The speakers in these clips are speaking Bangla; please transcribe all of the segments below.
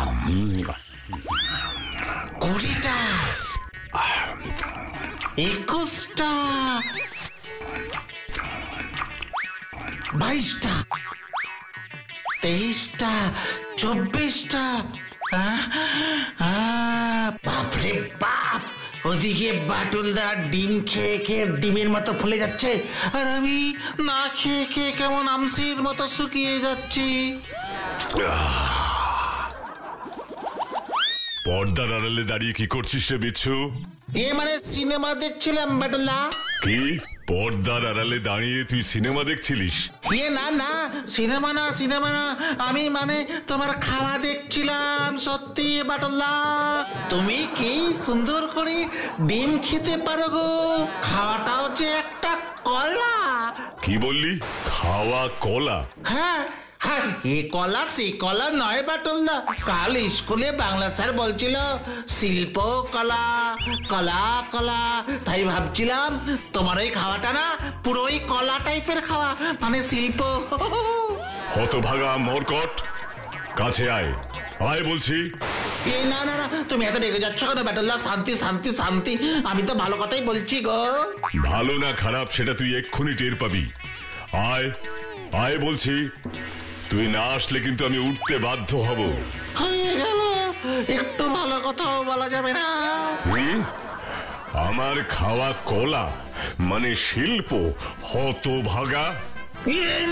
20টা, 21টা, 22টা, 23টা, 24টা। বাপরে বাপ, ওদিকে বাটুলদার ডিম খেয়ে খেয়ে ডিমের মতো ফুলে যাচ্ছে, আর আমি না খেয়ে খেয়ে কেমন আমসির মতো শুকিয়ে যাচ্ছি। পর্দার আড়ালে দাঁড়িয়ে কি করছিস রে বিচ্ছু? মানে সিনেমা দেখছিলাম বাটুলদা। কি পর্দার আড়ালে দাঁড়িয়ে তুই সিনেমা দেখছিলিস? না না, সিনেমা না, আমি মানে তোমার খাওয়া দেখছিলাম। সত্যি বাটুলদা, তুমি কি সুন্দর করে ডিম খেতে পারো গো। খাওয়াটাও যে একটা কলা। কি বললি? খাওয়া কলা? হ্যাঁ, এ কলা সে কলা নয় বাটুলদা। কাল স্কুলে বাংলা স্যার বলছিল শিল্প কলা, কলা কলা, তাই ভাবছিলাম তোমার ওই খাওয়াটা না পুরোই কলা টাইপের খাওয়া, মানে শিল্প। হতভাগা মরকট, কাছে আয়, আয় বলছি। না না না, তুমি এত রেগে যাচ্ছ কেন বাটুলদা? শান্তি শান্তি শান্তি, আমি তো ভালো কথাই বলছি গো। ভালো না খারাপ সেটা তুই এক্ষুনি টের পাবি। আয় আয় বলছি, তুই না আসলে কিন্তু আমি উঠতে বাধ্য হব। হয়ে গেল, একটু ভালো কথাও বলা যাবে না। আমার খাওয়া কলা মানে শিল্প, হতভাগা।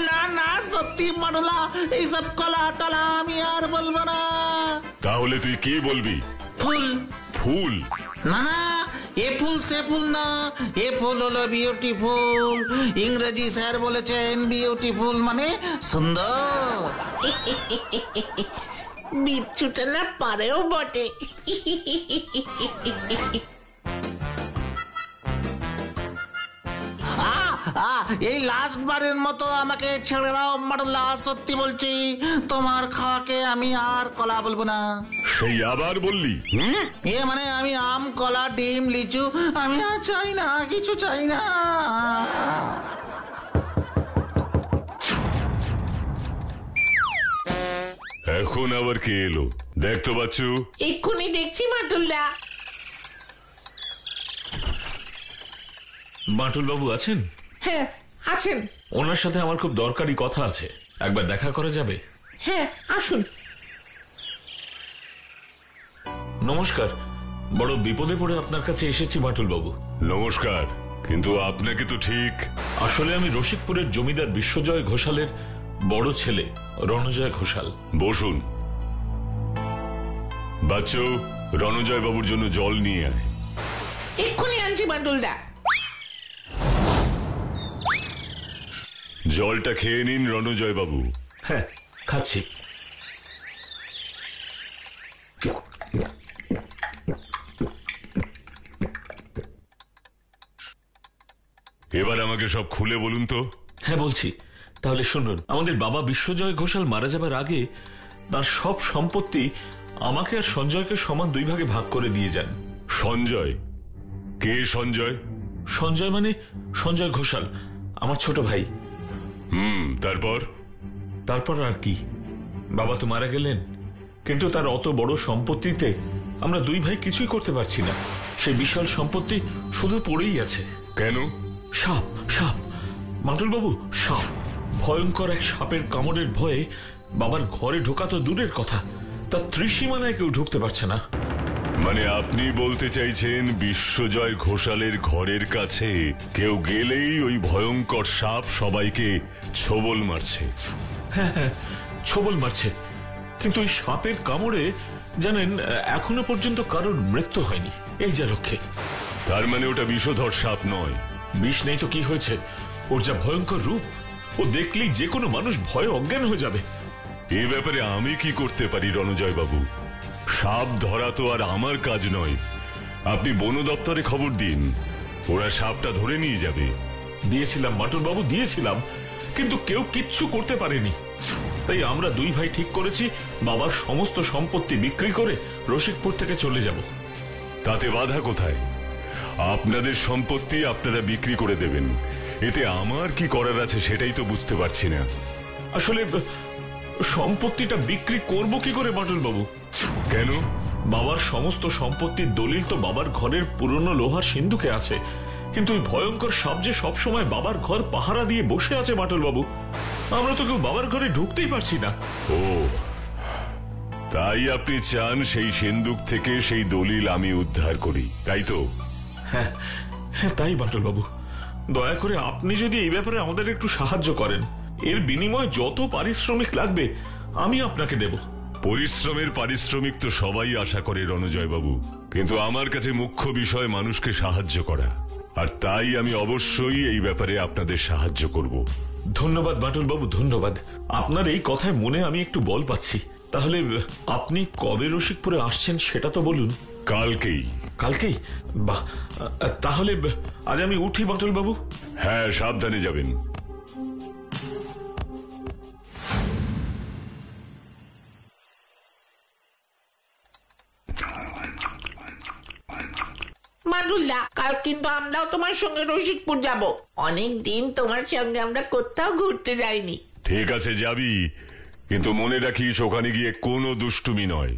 না না, সত্যি বাটুলদা, এইসব কলা টলা আমি আর বলবো না। তাহলে তুই কি বলবি? ফুল। ফুল? না না, এ ফুল সে ফুল না, এ ফুল হলো বিউটিফুল। ইংরেজি স্যার বলেছেন বিউটিফুল মানে সুন্দর। বিচ্ছুটা না পারেও বটে। এই লাস্ট বারের মতো আমাকে ছেড়ে দাও বাটুলদা, সত্যি বলছি তোমার খাওয়াকে আমি আর কলা বলবো না। সেই আবার বললি? মানে আমি আম, কলা, ডিম, লিচু আমি আর চাই না, কিছু চাই না। এখন আবার কে এলো দেখ তো বাচ্চু। এক্ষুনি দেখছি বাটুলদা। বাটুল বাবু আছেন? হ্যাঁ আছেন। ওনার সাথে আমার খুব দরকারি কথা আছে, একবার দেখা করা যাবে? হ্যাঁ আসুন। নমস্কার, বড় বিপদে পড়ে আপনার কাছে এসেছি বাটুল বাবু। নমস্কার, কিন্তু আপনাকে তো ঠিক। আসলে আমি রসিকপুরের জমিদার বিশ্বজয় ঘোষালের বড় ছেলে রণজয় ঘোষাল। বসুন। বাচ্চু, রণজয় বাবুর জন্য জল নিয়ে আয়। এক্ষুনি আনছি বাটুলদা। জলটা খেয়ে নিন রণজয় বাবু। হ্যাঁ খাচ্ছি। এবার আমাকে সব খুলে বলুন তো। হ্যাঁ বলছি, তাহলে শুনুন। আমাদের বাবা বিশ্বজয় ঘোষাল মারা যাবার আগে তার সব সম্পত্তি আমাকে আর সঞ্জয়কে সমান 2 ভাগে ভাগ করে দিয়ে যান। সঞ্জয়? কে সঞ্জয়? সঞ্জয় মানে সঞ্জয় ঘোষাল, আমার ছোট ভাই। তারপর? তারপর আর কি, বাবা তো মারা গেলেন, কিন্তু তার অত বড় সম্পত্তিতে আমরা 2 ভাই কিছুই করতে পারছি না। সেই বিশাল সম্পত্তি শুধু পড়েই আছে। কেন? সাপ, সাপ বাটুল বাবু, সাপ। ভয়ঙ্কর এক সাপের কামড়ের ভয়ে বাবার ঘরে ঢোকা তো দূরের কথা, তার ত্রিসীমানায় কেউ ঢুকতে পারছে না। মানে আপনি বলতে চাইছেন বিশ্বজয় ঘোষালের ঘরের কাছে কেউ গেলেই ওই ভয়ঙ্কর সাপ সবাইকে ছোবল মারছে? হ্যাঁ হ্যাঁ, ছোবল মারছে, কিন্তু ওই সাপের কামড়ে জানেন এখনো পর্যন্ত কারোর মৃত্যু হয়নি, এই যা রক্ষে। তার মানে ওটা বিষধর সাপ নয়? বিষ নেই তো কি হয়েছে, ওর যা ভয়ঙ্কর রূপ, ও দেখলেই যে কোনো মানুষ ভয়ে অজ্ঞান হয়ে যাবে। এই ব্যাপারে আমি কি করতে পারি রণজয় বাবু? সাপ ধরা তো আর আমার কাজ নয়। আপনি বন দপ্তরে খবর দিন, ওরা সাপটা ধরে নিয়ে যাবে। দিয়েছিলাম বাটুল বাবু, দিয়েছিলাম, কিন্তু কেউ কিচ্ছু করতে পারেনি। তাই আমরা 2 ভাই ঠিক করেছি বাবার সমস্ত সম্পত্তি বিক্রি করে রসিকপুর থেকে চলে যাব। তাতে বাধা কোথায়? আপনাদের সম্পত্তি আপনারা বিক্রি করে দেবেন, এতে আমার কি করার আছে সেটাই তো বুঝতে পারছি না। আসলে সম্পত্তিটা বিক্রি করব কি করে বাটুল বাবু? কেন? বাবার সমস্ত সম্পত্তির দলিল তো বাবার ঘরের পুরনো লোহার সিন্ধুকে আছে, কিন্তু ওই ভয়ঙ্কর সাপ যে সবসময় বাবার ঘর পাহারা দিয়ে বসে আছে বাটুল বাবু, আমরা তো কেউ বাবার ঘরে ঢুকতেই পারছি না। ও, তাই আপনি চান সেই সিন্দুক থেকে সেই দলিল আমি উদ্ধার করি, তাই তো? হ্যাঁ হ্যাঁ, তাই বাটুল বাবু, দয়া করে আপনি যদি এই ব্যাপারে আমাদের একটু সাহায্য করেন, এর বিনিময়ে যত পারিশ্রমিক লাগবে আমি আপনাকে দেব। পরিশ্রমের পারিশ্রমিক তো সবাই আশা করে রণজয় বাবু, কিন্তু আমার কাছে মুখ্য বিষয় মানুষকে সাহায্য করা, আর তাই আমি অবশ্যই এই ব্যাপারে আপনাদের সাহায্য করব। ধন্যবাদ বাটুল বাবু, ধন্যবাদ। আপনার এই কথায় মনে আমি একটু বল পাচ্ছি। তাহলে আপনি কবে রসিকপুরে আসছেন সেটা তো বলুন। কালকেই। কালকেই? বাহ, তাহলে আজ আমি উঠি বাটুল বাবু। হ্যাঁ, সাবধানে যাবেন। বাটুলদা, কাল কিন্তু আমরাও তোমার সঙ্গে রসিকপুর যাব। অনেক দিন তোমার সঙ্গে আমরা কোথাও ঘুরতে যাইনি। ঠিক আছে, যাবি, কিন্তু মনে রাখিস ওখানে গিয়ে কোনো দুষ্টুমি নয়।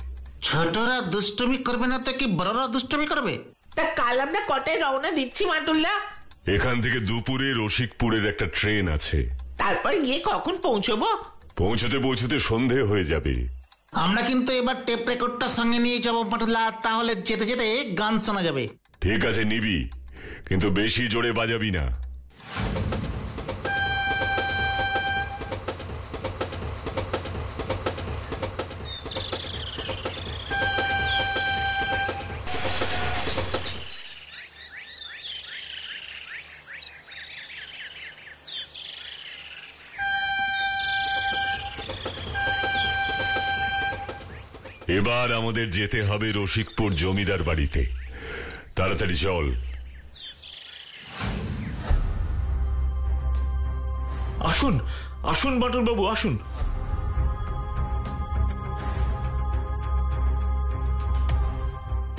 ছোটরা দুষ্টুমি করবে না তো কি বড়রা দুষ্টুমি করবে? তা কাল আমরা কটায় রওনা দিচ্ছি বাটুলদা? এখান থেকে দুপুরে রসিকপুরের একটা ট্রেন আছে। তারপর গিয়ে কখন পৌঁছবো? পৌঁছতে পৌঁছতে সন্ধে হয়ে যাবে। আমরা কিন্তু এবার টেপ রেকর্ডটা সঙ্গে নিয়ে যাবো পাটুলা, তাহলে যেতে যেতে গান শোনা যাবে। ঠিক আছে, নিবি, কিন্তু বেশি জোরে বাজাবি না। এবার আমাদের যেতে হবে রসিকপুর জমিদার বাড়িতে। তাড়াতাড়ি চল। আসুন আসুন বাটুল বাবু, আসুন।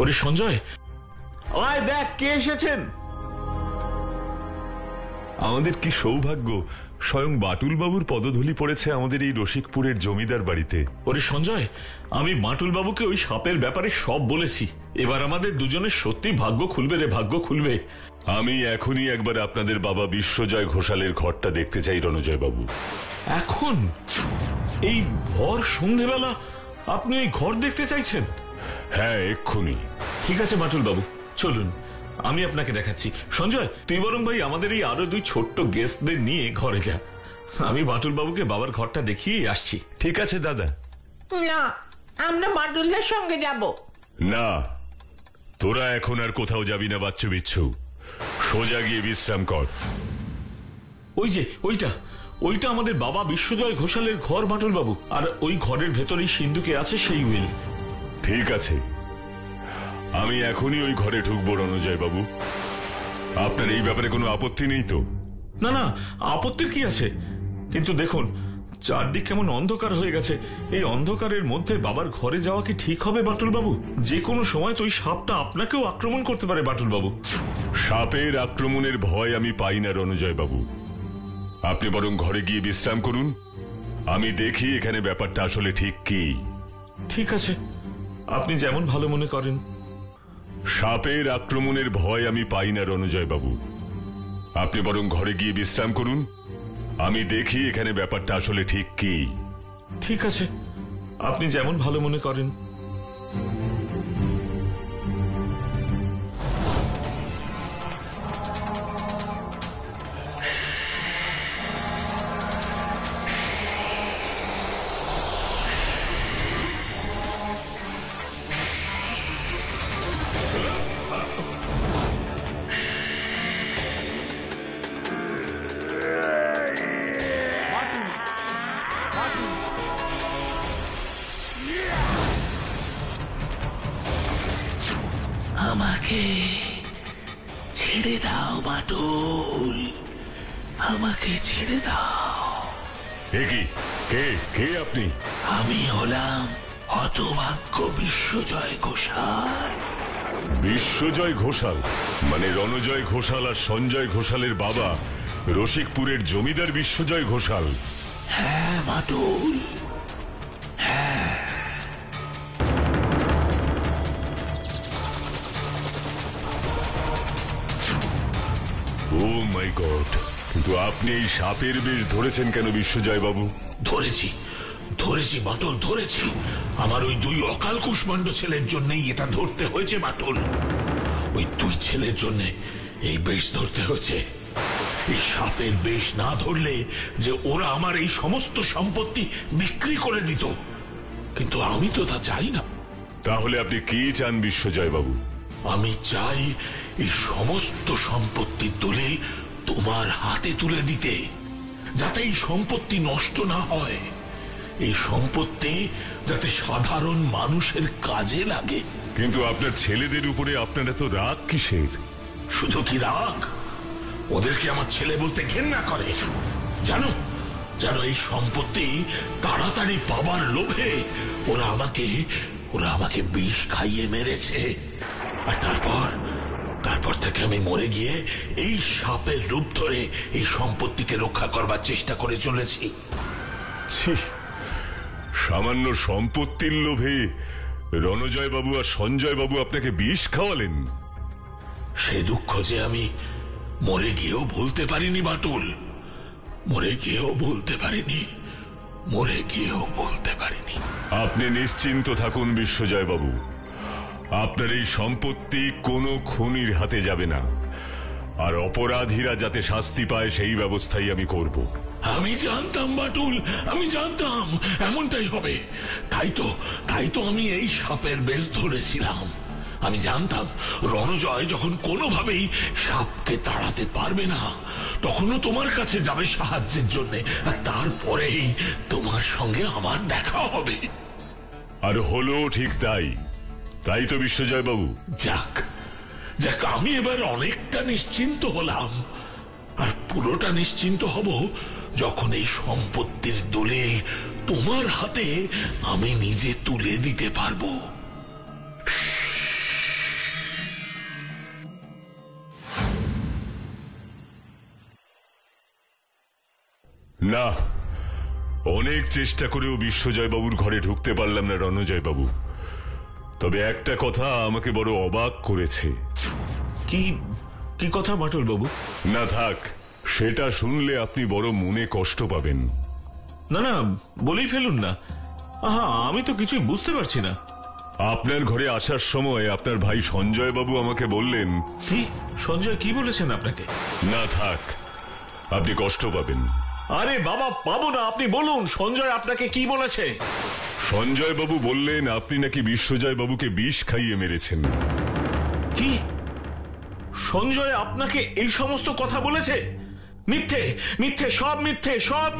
ওরে সঞ্জয়, ওই দেখ কে এসেছেন। আমাদের কি সৌভাগ্য, স্বয়ং বাটুল বাবুর পদধূলি পড়েছে আমাদের এই রসিকপুরের জমিদার বাড়িতে। ওরে সঞ্জয়, আমি বাটুল বাবুকে ওই সাপের ব্যাপারে সব বলেছি। এবার আমাদের দুজনের সত্যি ভাগ্য খুলবে রে, ভাগ্য খুলবে। আমি এখনই একবার আপনাদের বাবা বিশ্বজয় ঘোষালের ঘরটা দেখতে চাই রণজয় বাবু। এখন এই ভর সন্ধেবেলা আপনি ওই ঘর দেখতে চাইছেন? হ্যাঁ, এক্ষুনি। ঠিক আছে বাটুল বাবু, চলুন, আমি আপনাকে দেখাচ্ছি। সঞ্জয়, তুই বরং ভাই আমাদের এই আরো দুই ছোট্ট গেস্টদের নিয়ে ঘরে যা। আমি বাটুল বাবুকে বাবার ঘরটা দেখিয়ে আসছি। ঠিক আছে দাদা। না, আমরা বাটুলদার সঙ্গে যাব। না, তোরা এখন আর কোথাও যাবি না বাচ্চু বিচ্ছু, সোজা গিয়ে বিশ্রাম কর। ওই যে ওইটা ওইটা আমাদের বাবা বিশ্বজয় ঘোষালের ঘর বাটুল বাবু, আর ওই ঘরের ভেতরেই সিন্ধুকে আছে সেই উইল। ঠিক আছে, আমি এখনই ওই ঘরে ঢুকবো রণজয় বাবু। আপনার এই ব্যাপারে কোনো আপত্তি নেই তো? না না, আপত্তির কি আছে, কিন্তু দেখুন চারদিক কেমন অন্ধকার হয়ে গেছে। এই অন্ধকারের মধ্যে বাবার ঘরে যাওয়া কি ঠিক হবে বাটুল বাবু? যে কোনো সময় তো ওই সাপটা আপনাকেও আক্রমণ করতে পারে বাটুল বাবু। সাপের আক্রমণের ভয় আমি পাই না রণজয় বাবু। আপনি বরং ঘরে গিয়ে বিশ্রাম করুন, আমি দেখি এখানে ব্যাপারটা আসলে ঠিক কি। ঠিক আছে, আপনি যেমন ভালো মনে করেন। সাপের আক্রমণের ভয় আমি পাই না রণজয় বাবু, আপনি বরং ঘরে গিয়ে বিশ্রাম করুন, আমি দেখি এখানে ব্যাপারটা আসলে ঠিক কি। ঠিক আছে, আপনি যেমন ভালো মনে করেন। আমাকে ছেড়ে দাও বাটুল, আমাকে ছেড়ে দাও। কি কে কে আপনি? আমি হলাম হতভাগ্য বিশ্বজয় ঘোষাল। বিশ্বজয় ঘোষাল মানে রণজয় ঘোষাল আর সঞ্জয় ঘোষালের বাবা রসিকপুরের জমিদার বিশ্বজয় ঘোষাল? হ্যাঁ বাটুল, মাই গড, কিন্তু আপনি এই সাপের বেশ ধরেছেন কেন বিশ্বজয় বাবু? ধরেছি বাটল, ধরেছি। আমার ওই দুই অকাল কুষ্মাণ্ড ছেলের জন্যই এটা ধরতে হয়েছে বাটল। ওই দুই ছেলের জন্য এই বেশ ধরতে হয়েছে। এই সাপের বেশ না ধরলে যে ওরা আমার এই সমস্ত সম্পত্তি বিক্রি করে দিত, কিন্তু আমি তো তা চাই না। তাহলে আপনি কি চান বিশ্বজয় বাবু? আমি চাই এই সমস্ত সম্পত্তির দলিল তোমার হাতে তুলে দিতে, যাতে এই সম্পত্তি নষ্ট না হয়, এই সম্পত্তি যাতে সাধারণ মানুষের কাজে লাগে। কিন্তু আপনার ছেলেদের উপরে আপনার এত রাগ কিসের? শুধু কি রাগ, ওদেরকে আমার ছেলে বলতে ঘেন্না করে। জানো জানো এই সম্পত্তি তাড়াতাড়ি পাবার লোভে ওরা আমাকে বিষ খাইয়ে মেরেছে। আর তারপর থেকে আমি মরে গিয়ে এই সাপের রূপ ধরে এই সম্পত্তিকে রক্ষা করবার চেষ্টা করে চলেছি। ছি, সামান্য সম্পত্তির লোভে রণজয় বাবু আর সঞ্জয় বাবু আপনাকে বিষ খাওয়ালেন। সে দুঃখ যে আমি মরে গিয়েও ভুলতে পারিনি বাটুল, মরে গিয়েও বলতে পারিনি। আপনি নিশ্চিন্ত থাকুন বিশ্বজয় বাবু, আপনার এই সম্পত্তি কোনো খুনির হাতে যাবে না, আর অপরাধীরা যাতে শাস্তি পায় সেই ব্যবস্থাই আমি করব। আমি জানতাম বাটুল, আমি জানতাম এমনটাই হবে। তাই তো আমি এই সাপের বেশ ধরেছিলাম। আমি জানতাম রণজয় যখন কোনোভাবেই সাপকে তাড়াতে পারবে না, তখনও তোমার কাছে যাবে সাহায্যের জন্য, আর তারপরেই তোমার সঙ্গে আমার দেখা হবে। আর হলো ঠিক তাই তো বিশ্বজয় বাবু। যাক, আমি এবার অনেকটা নিশ্চিন্ত হলাম, আর পুরোটা নিশ্চিন্ত হব যখন এই সম্পত্তির দলিল তোমার হাতে আমি নিজে তুলে দিতে পারবো। না, অনেক চেষ্টা করেও বিশ্বজয় বাবুর ঘরে ঢুকতে পারলাম না রণজয় বাবু। তবে একটা কথা আমাকে বড় অবাক করেছে। কি কথা বাটুল বাবু? না থাক, সেটা শুনলে আপনি বড় মনে কষ্ট পাবেন। না বলেই ফেলুন না। আহা, আমি তো কিছুই বুঝতে পারছি না। আপনার ঘরে আসার সময় আপনার ভাই সঞ্জয় বাবু আমাকে বললেন। কি? সঞ্জয় কি বলেছেন আপনাকে? না থাক, আপনি কষ্ট পাবেন। আরে বাবা, পাবো না, আপনি বলুন সঞ্জয় আপনাকে কি বলেছে? সঞ্জয় বাবু বললেন আপনি নাকি বিশ্বজয় বাবুকে বিষ খাইয়ে মেরেছেন। কি? সঞ্জয় আপনাকে এই সমস্ত কথা বলেছে? মিথ্যে, সব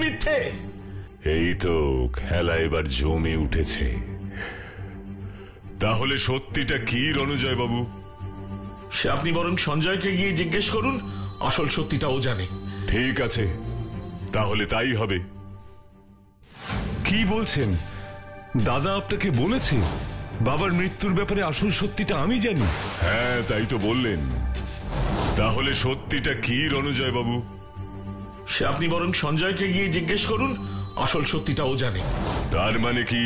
মিথ্যে। এই তো খেলা এবার জমে উঠেছে। তাহলে সত্যিটা কি রণজয় বাবু? সে আপনি বরং সঞ্জয়কে গিয়ে জিজ্ঞেস করুন, আসল সত্যিটা ও জানে। ঠিক আছে, তাহলে তাই হবে। কি বলছেন? দাদা আপনাকে বলেছে বাবার মৃত্যুর ব্যাপারে আসল সত্যিটা আমি জানি? হ্যাঁ, তাই তো বললেন। তাহলে সত্যিটা কি রণজয় বাবু? সে আপনি বরং সঞ্জয়কে গিয়ে জিজ্ঞেস করুন, আসল সত্যিটা ও জানে। তার মানে কি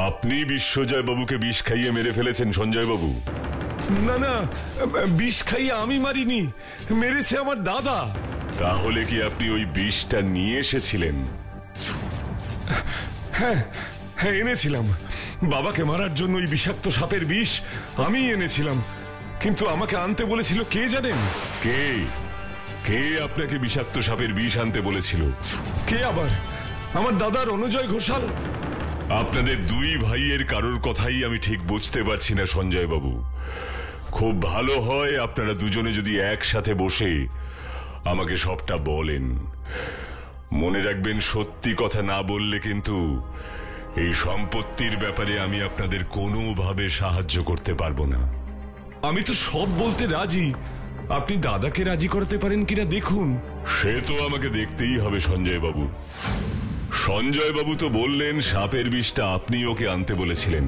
আপনি বিশ্বজয় বাবুকে বিষ খাইয়ে মেরে ফেলেছেন সঞ্জয় বাবু? না, বিষ খাইয়ে আমি মারিনি, মেরেছে আমার দাদা। তাহলে কি আপনি ওই বিষটা নিয়ে এসেছিলেন? হ্যাঁ, এনেছিলাম। বাবাকে মারার জন্য ওই বিষাক্ত সাপের বিষ আমি এনেছিলাম, কিন্তু আমাকে আনতে বলেছিল কে জানেন? কে আপনাকে বিষাক্ত সাপের বিষ আনতে বলেছিল? কে আবার? আমার দাদা রণজয় ঘোষাল। আপনাদের দুই ভাইয়ের কারোর কথাই আমি ঠিক বুঝতে পারছি না সঞ্জয় বাবু। খুব ভালো হয় আপনারা দুজনে যদি একসাথে বসে আমাকে সবটা বলেন। মনে রাখবেন, সত্যি কথা না বললে কিন্তু এই সম্পত্তির ব্যাপারে আমি আপনাদের কোনোভাবে সাহায্য করতে পারবো না। আমি তো সব বলতে রাজি, আপনি দাদাকে রাজি করাতে পারেন কিনা দেখুন। সে তো আমাকে দেখতেই হবে সঞ্জয় বাবু। সঞ্জয় বাবু তো বললেন সাপের বিষটা আপনি ওকে আনতে বলেছিলেন।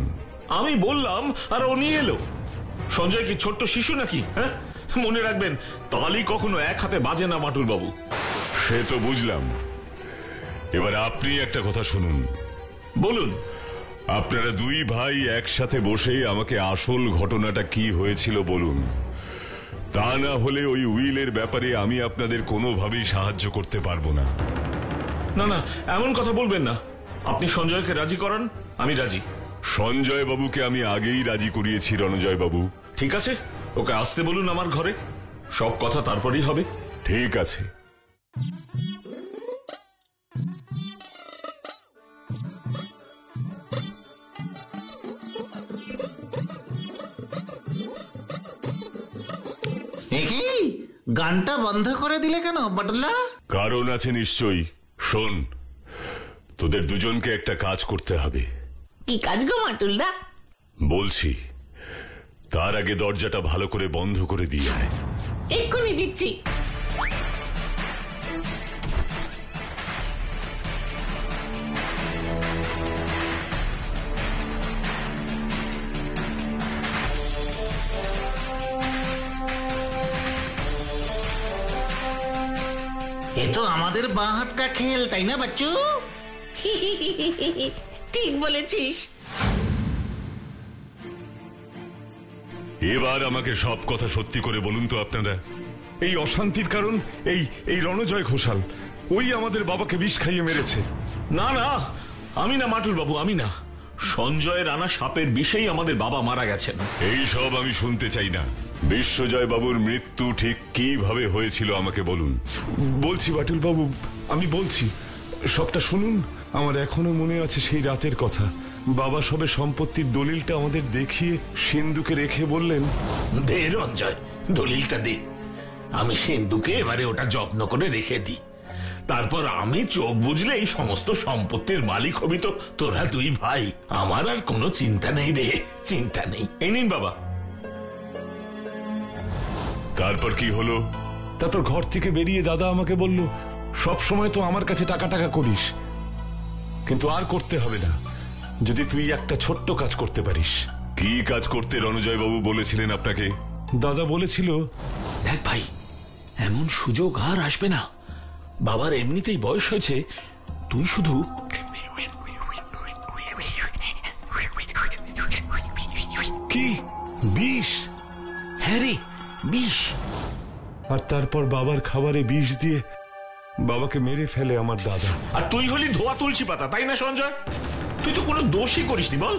আমি বললাম আর ও নিয়ে এলো। সঞ্জয় কি ছোট্ট শিশু নাকি? হ্যাঁ, মনে রাখবেন, তালি কখনো এক হাতে বাজে না বাটুল বাবু। সে তো বুঝলাম। এবার আপনি একটা কথা শুনুন। বলুন। আপনারা দুই ভাই একসাথে বসে আমাকে আসল ঘটনাটা কি হয়েছিল বলুন, তা না হলে ওই উইলের ব্যাপারে আমি আপনাদের কোনোভাবেই সাহায্য করতে পারবো না। না না, এমন কথা বলবেন না। আপনি সঞ্জয়কে রাজি করান, আমি রাজি। সঞ্জয় বাবুকে আমি আগেই রাজি করিয়েছি রণজয় বাবু। ঠিক আছে, ওকে আসতে বলুন আমার ঘরে, সব কথা তারপরেই হবে। ঠিক আছে। কি গানটা বন্ধ করে দিলে কেন বাটুলদা? কারণ আছে নিশ্চয়ই। শোন, তোদের দুজনকে একটা কাজ করতে হবে। কি কাজ গো বাটুলদা? বলছি, তার আগে দরজাটা ভালো করে বন্ধ করে দিয়ে আয়। এক্ষুনি দিচ্ছি। এ তো আমাদের বাঁ হাত কা খেল, তাই না বাচ্চু? ঠিক বলেছিস। এবার আমাকে সব কথা সত্যি করে বলুন তো আপনারা। এই অশান্তির কারণ এই রণজয় ঘোষাল, ওই আমাদের বাবাকে বিষ খাইয়ে মেরেছে। না না, আমি না মাটুল বাবু, আমি না। সঞ্জয়ের আনা সাপের বিষেই আমাদের বাবা মারা গেছেন। এই সব আমি শুনতে চাই না। বিশ্বজয় বাবুর মৃত্যু ঠিক কিভাবে হয়েছিল আমাকে বলুন। বলছি বাটুল বাবু, আমি বলছি, সবটা শুনুন। আমার এখনো মনে আছে সেই রাতের কথা। বাবা সবে সম্পত্তির দলিলটা আমাদের দেখিয়ে সিন্ধুকে রেখে বললেন, দে রঞ্জয়, দলিলটা দে। আমি সিন্ধুকে এবারে ওটা যত্ন করে রেখে দিই। তারপর আমি চোখ বুঝলে এই সমস্ত সম্পত্তির মালিক হবি তো তোরা দুই ভাই। আমার আর কোনো চিন্তা নেই রে, চিন্তা নেই। এই নিন বাবা। তারপর কি হলো? তারপর ঘর থেকে বেরিয়ে দাদা আমাকে বলল, সব সময় তো আমার কাছে টাকা টাকা করিস, কিন্তু আর করতে হবে না যদি তুই একটা ছোট্ট কাজ করতে পারিস। কি কাজ করতে রণজয় বাবু বলেছিলেন আপনাকে? দাদা বলেছিল, দেখ ভাই, এমন সুযোগ আর আসবে না। বাবার এমনিতেই বয়স হয়েছে, তুই শুধু কি বিষ? হ্যাঁ রে, বিষ। আর তারপর বাবার খাবারে বিষ দিয়ে বাবাকে মেরে ফেলে আমার দাদা। আর তুই হলি ধোয়া তুলসী পাতা, তাই না সঞ্জয়? তুই তো কোনো দোষই করিসনি, বল।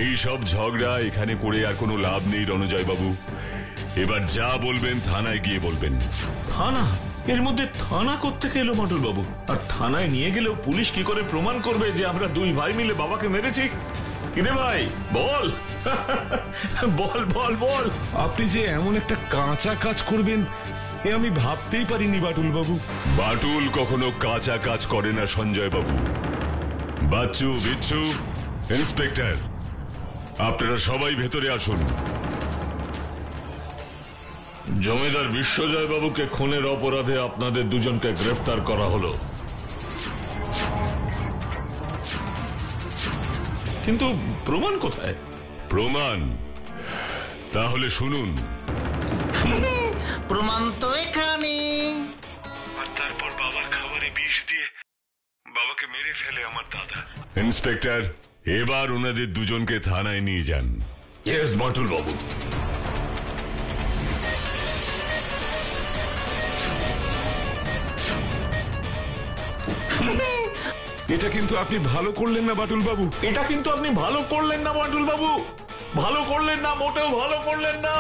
এই সব ঝগড়া এখানে করে আর কোনো লাভ নেই রণজয় বাবু। এবার যা বলবেন থানায় গিয়ে বলবেন। থানা? এর মধ্যে থানা কোত্থেকে এলো মাটুল বাবু? আর থানায় নিয়ে গেলেও পুলিশ কি করে প্রমাণ করবে যে আমরা দুই ভাই মিলে বাবাকে মেরেছি? কিরে ভাই, বল। বল বল বল। আপনি যে এমন একটা কাঁচা কাজ করবেন এ আমি ভাবতেই পারিনি বাটুল বাবু। বাটুল কখনো কাঁচা কাজ করে না সঞ্জয় বাবু। বাচ্চু, বিচ্ছু, ইন্সপেক্টর, আপনারা সবাই ভেতরে আসুন। জমিদার বিশ্বজয় বাবুকে খুনের অপরাধে আপনাদের দুজনকে গ্রেফতার করা হলো, কিন্তু প্রমাণ কোথায়? প্রমাণ? তাহলে শুনুন। প্রমাণ তো এখানে। আর তারপর বাবার খাবারে বিষ দিয়ে বাবাকে মেরে ফেলে আমার দাদা। ইন্সপেক্টর, এবার ওনাদের দুজনকে থানায় নিয়ে যান। ইয়েস মাটুল বাবু। এটা কিন্তু আপনি ভালো করলেন না বাটুল বাবু। এটা কিন্তু আপনি ভালো করলেন না মাটুল বাবু, ভালো করলেন না, মোটেও ভালো করলেন না।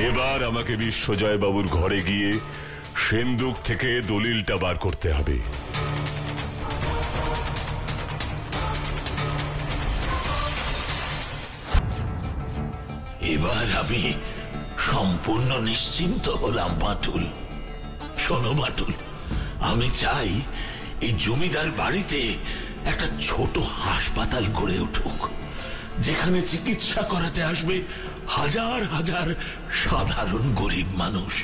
এবার আমাকে বিশ্বজয় বাবুর ঘরে গিয়ে সিন্ধুক থেকে দলিলটা বার করতে হবে। এবার আমি সম্পূর্ণ নিশ্চিন্ত হলাম বাটুল। শোনো বাটুল, আমি চাই এই জমিদার বাড়িতে একটা ছোট হাসপাতাল গড়ে উঠুক, যেখানে চিকিৎসা করাতে আসবে হাজার হাজার সাধারণ গরিব মানুষ।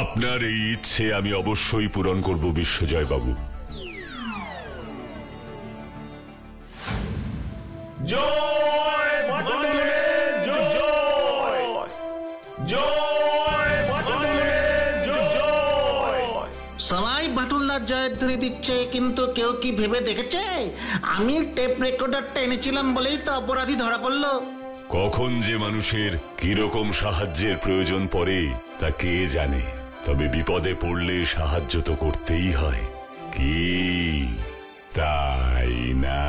আপনার এই ইচ্ছে আমি অবশ্যই পূরণ করব বিশ্বজয় বাবু। জয় বাটুলের জয়, জয় বাটুলের জয়। সবাই বাটুলদার জয়ধ্বনি দিচ্ছে, কিন্তু কেউ কি ভেবে দেখেছে আমি টেপ রেকর্ডারটা এনেছিলাম বলেই তো অপরাধী ধরা পড়লো? কখন যে মানুষের কিরকম সাহায্যের প্রয়োজন পড়ে তা কে জানে। তবে বিপদে পড়লে সাহায্য তো করতেই হয়, কি তাই না?